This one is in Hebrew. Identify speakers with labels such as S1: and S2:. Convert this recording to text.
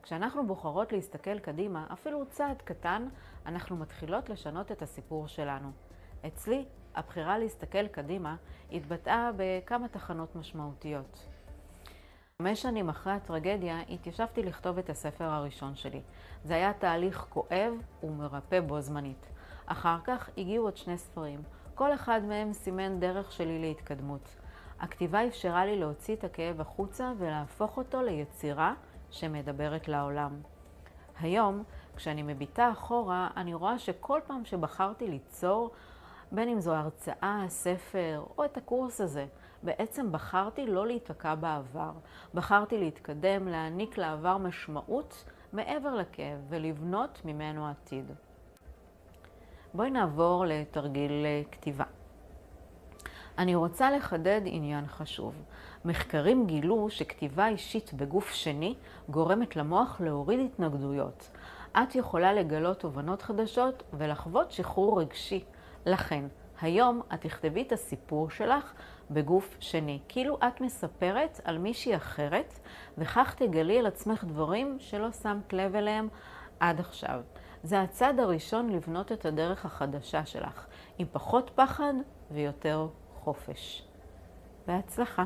S1: כשאנחנו בוחרות להסתכל קדימה, אפילו צעד קטן, אנחנו מתחילות לשנות את הסיפור שלנו. אצלי, הבחירה להסתכל קדימה התבטאה בכמה תחנות משמעותיות. 5 שנים אחרי הטרגדיה, התיישבתי לכתוב את הספר הראשון שלי. זה היה תהליך כואב ומרפא בו זמנית. אחר כך הגיעו עוד 2 ספרים. כל אחד מהם סימן דרך שלי להתקדמות. הכתיבה אפשרה לי להוציא את הכאב החוצה ולהפוך אותו ליצירה שמדברת לעולם. היום, כשאני מביטה אחורה, אני רואה שכל פעם שבחרתי ליצור, בין אם זו הרצאה, ספר או את הקורס הזה, בעצם בחרתי לא להיתקע בעבר. בחרתי להתקדם, להעניק לעבר משמעות מעבר לכאב ולבנות ממנו עתיד. בואי נעבור לתרגיל כתיבה. אני רוצה לחדד עניין חשוב. מחקרים גילו שכתיבה אישית בגוף שני גורמת למוח להוריד התנגדויות. את יכולה לגלות תובנות חדשות ולחוות שחרור רגשי. לכן, היום את תכתבי את הסיפור שלך בגוף שני, כאילו את מספרת על מישהי אחרת, וכך תגלי על עצמך דברים שלא שמת לב אליהם עד עכשיו. זה הצעד הראשון לבנות את הדרך החדשה שלך, עם פחות פחד ויותר חופש. בהצלחה.